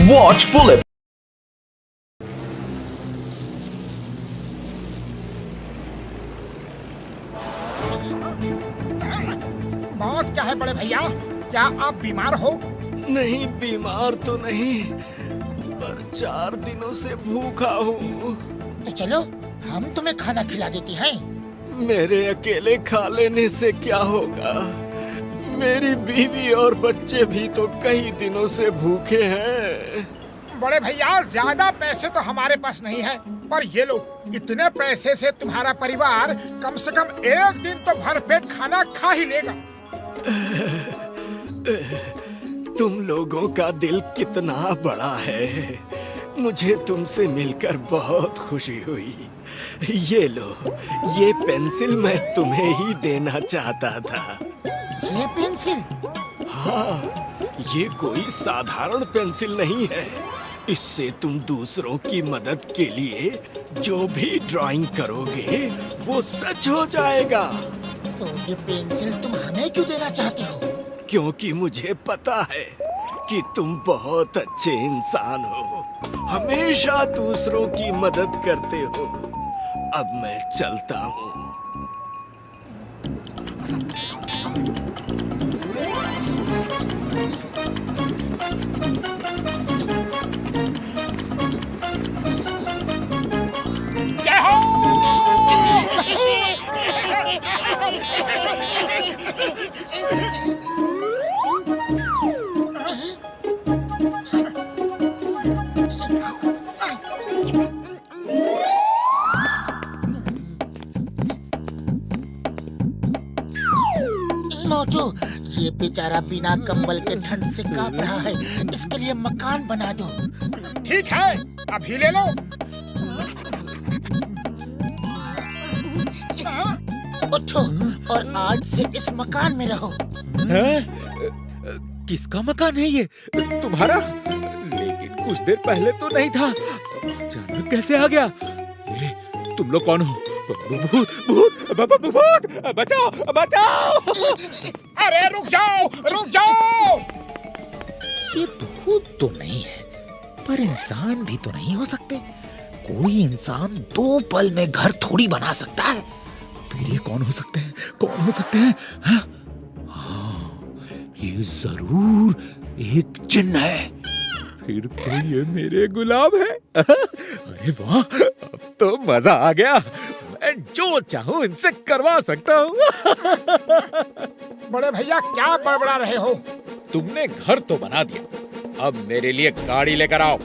Watch full episode. बात क्या है बड़े भैया? क्या आप बीमार हो? नहीं, बीमार तो नहीं, पर 4 दिनों से भूखा हूँ। तो चलो हम तुम्हें खाना खिला देती हैं। मेरे अकेले खा लेने से क्या होगा? मेरी बीवी और बच्चे भी तो कई दिनों से भूखे हैं। बड़े भैया, ज्यादा पैसे तो हमारे पास नहीं है, पर ये लो, इतने पैसे से तुम्हारा परिवार कम से कम 1 दिन तो भरपेट खाना खा ही लेगा। तुम लोगों का दिल कितना बड़ा है। मुझे तुमसे मिलकर बहुत खुशी हुई। ये लो, ये पेंसिल मैं तुम्हें ही देना चाहता था। ये पेंसिल? हाँ, ये कोई साधारण पेंसिल नहीं है। इससे तुम दूसरों की मदद के लिए जो भी ड्राइंग करोगे वो सच हो जाएगा। तो ये पेंसिल तुम हमें क्यों देना चाहते हो? क्योंकि मुझे पता है कि तुम बहुत अच्छे इंसान हो, हमेशा दूसरों की मदद करते हो। अब मैं चलता हूँ। जय हो! मोटू, ये बेचारा बिना कंबल के ठंड से कांप रहा है। इसके लिए मकान बना दो। ठीक है, अभी ले लो। उठो और आज से इस मकान में रहो। किसका मकान है ये? तुम्हारा? लेकिन कुछ देर पहले तो नहीं था, अचानक कैसे आ गया? तुम लोग कौन हो? भूत, भूत, भूत, बचाओ, बचाओ! अरे रुक जाओ, रुक जाओ! ये भूत तो नहीं है, पर इंसान भी तो नहीं हो सकते। कोई इंसान 2 पल में घर थोड़ी बना सकता है। फिर ये कौन हो सकते हैं? कौन हो सकते हैं? हाँ, ये जरूर एक जिन्न है। फिर तो ये मेरे गुलाब है। अरे वाह, अब तो मजा आ गया। मैं जो चाहूं इनसे करवा सकता हूँ। बड़े भैया, क्या बड़बड़ा रहे हो? तुमने घर तो बना दिया, अब मेरे लिए गाड़ी लेकर आओ।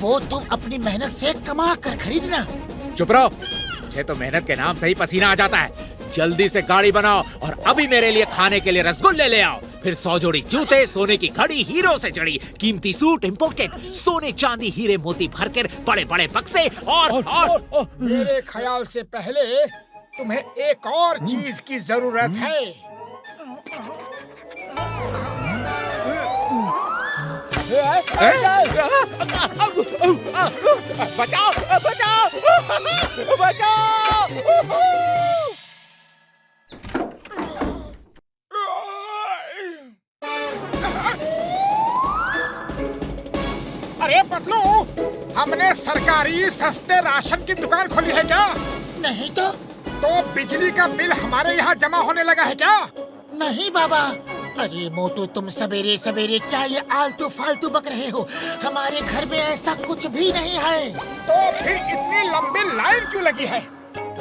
वो तुम अपनी मेहनत से कमा कर खरीदना। चुप रहो, मुझे तो मेहनत के नाम से ही पसीना आ जाता है। जल्दी से गाड़ी बनाओ और अभी मेरे लिए खाने के लिए रसगुल्ले ले आओ। फिर 100 जोड़ी जूते, सोने की घड़ी, हीरो से जड़ी, कीमती सूट इंपोर्टेड, सोने चांदी हीरे मोती भरकर बड़े बड़े बक्से और मेरे ख्याल से पहले तुम्हें एक और चीज की जरूरत है। बचाओ, बचाओ, बचाओ! अरे पतलू, हमने सरकारी सस्ते राशन की दुकान खोली है क्या? नहीं तो बिजली का बिल हमारे यहाँ जमा होने लगा है क्या? नहीं बाबा। अरे मोटू, तुम सवेरे सवेरे क्या ये आलतू फालतू बक रहे हो? हमारे घर में ऐसा कुछ भी नहीं है। तो फिर इतनी लंबी लाइन क्यों लगी है?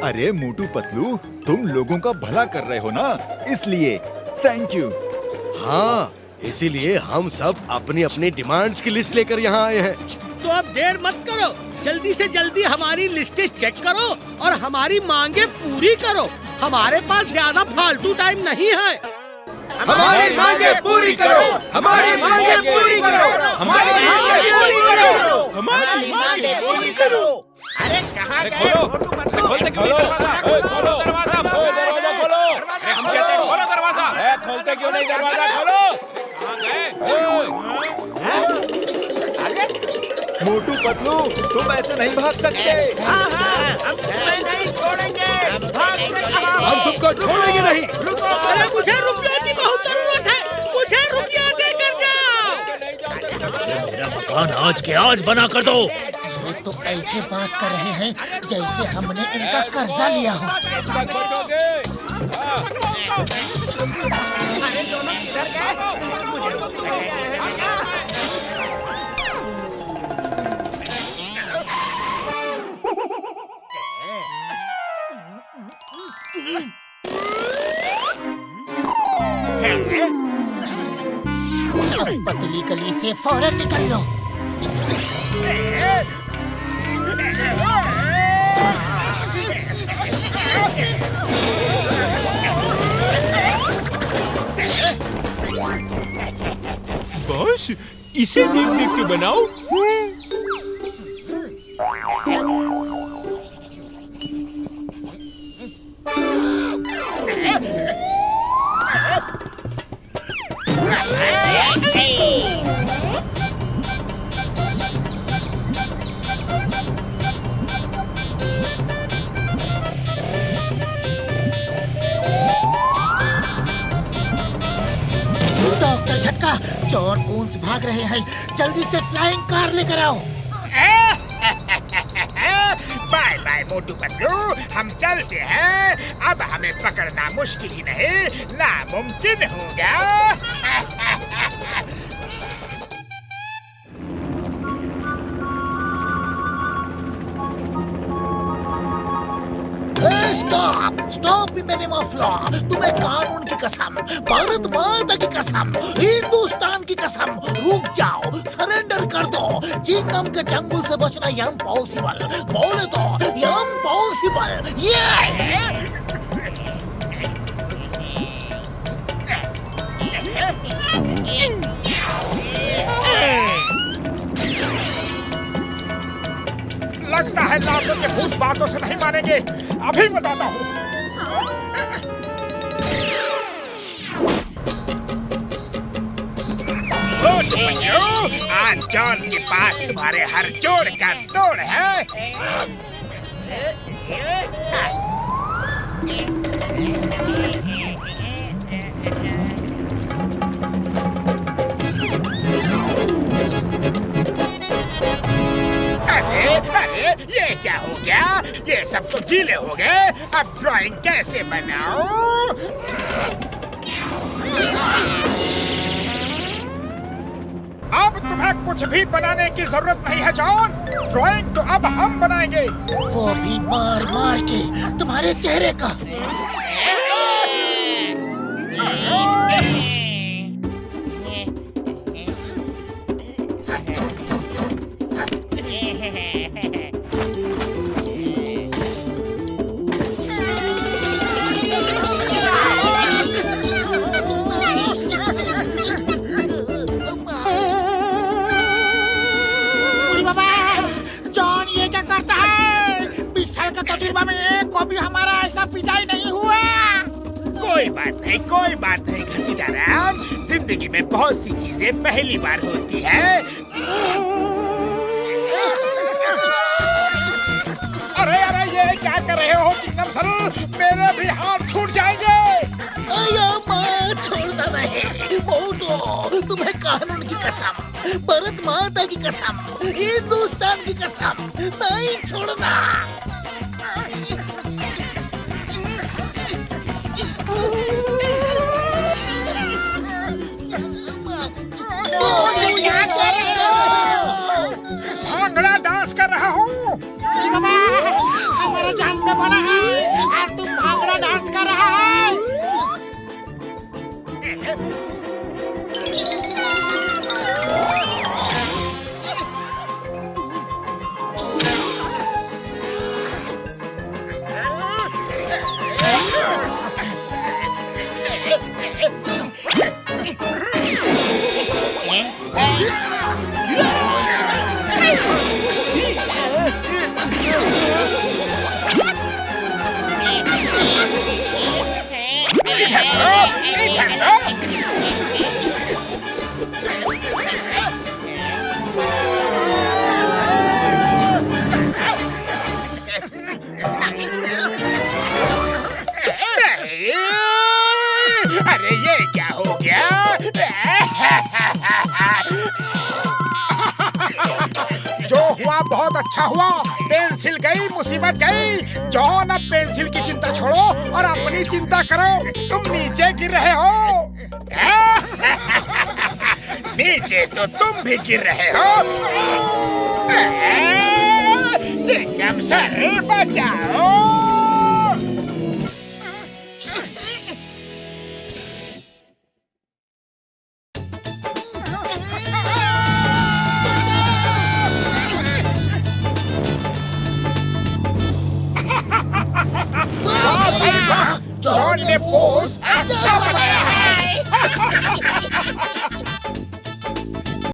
अरे मोटू पतलू, तुम लोगों का भला कर रहे हो ना, इसलिए थैंक यू। हाँ, इसीलिए हम सब अपनी अपनी डिमांड्स की लिस्ट लेकर यहाँ आए हैं। तो अब देर मत करो, जल्दी से जल्दी हमारी लिस्टें चेक करो और हमारी मांगे पूरी करो। हमारे पास ज्यादा फालतू टाइम नहीं है। हमारी मांगे पूरी करो, हमारी मांगे पूरी करो, हमारी मांगे पूरी करो, हमारी मांगे पूरी करो। अरे कहाँ गए? खोलो दरवाजा, खोलो। हम कहते हैं खोलो दरवाजा। खोलते क्यों नहीं दरवाजा? खोलो। मोटू पतलू, तुम ऐसे नहीं भाग सकते। हम तुम्हें नहीं छोड़ेंगे। हम तुमको छोड़ेंगे नहीं। अरे मुझे रुपया की बहुत जरूरत है, मुझे रुपया देकर जाओ। ये मेरा मकान आज के आज बना कर दो। ये तो ऐसे बात कर रहे हैं जैसे हमने इनका कर्जा लिया हो। अरे दोनों किधर गए? मुझे तो दिख गया है। अब पतली गली से फौरन निकल लो। बॉस, इसे देख देख के बनाओ। डॉक्टर झटका, जॉन कून्स भाग रहे हैं, जल्दी से फ्लाइंग कार लेकर आओ। बाय बाय मोटू पतलू, हम चलते हैं। अब हमें पकड़ना मुश्किल ही नहीं, नामुमकिन होगा। Stop stop in the name of law. तुम्हें कानून की कसम, भारत माता की कसम, हिंदुस्तान की कसम, रुक जाओ, सरेंडर कर दो। चिंगम के जंगल से बचना इम्पॉसिबल, बोले तो इम्पॉसिबल। ये लगता है लातों के भूत बातों से नहीं मानेंगे। अभी बताता हूँ। आज जॉन के पास तुम्हारे हर जोड़ का तोड़ है। अरे ये क्या हो गया? ये सब तो गीले हो गए। अब ड्राइंग कैसे बनाऊं? अब तुम्हें कुछ भी बनाने की जरूरत नहीं है जॉन। ड्राइंग तो अब हम बनाएंगे। वो भी मार मार के तुम्हारे चेहरे का। कभी हमारा ऐसा पिटाई नहीं हुआ। कोई बात नहीं घसीटा राम। जिंदगी में बहुत सी चीजें पहली बार होती है। अरे ये क्या कर रहे हो चिंगम सर? मेरे भी हाथ छूट जाएंगे। छोड़ना नहीं मोटू, तुम्हें कानून की कसम, भारत माता की कसम, हिंदुस्तान की कसम, नहीं छोड़ना। भांगड़ा डांस कर रहा हूँ। हमारा जान में बना है और तुम भांगड़ा डांस कर रहा है। अरे ये क्या हो गया? बहुत अच्छा हुआ, पेंसिल गई, मुसीबत गई। जॉन अब पेंसिल की चिंता छोड़ो और अपनी चिंता करो। तुम नीचे गिर रहे हो। नीचे तो तुम भी गिर रहे हो। चिंगम सर बचाओ।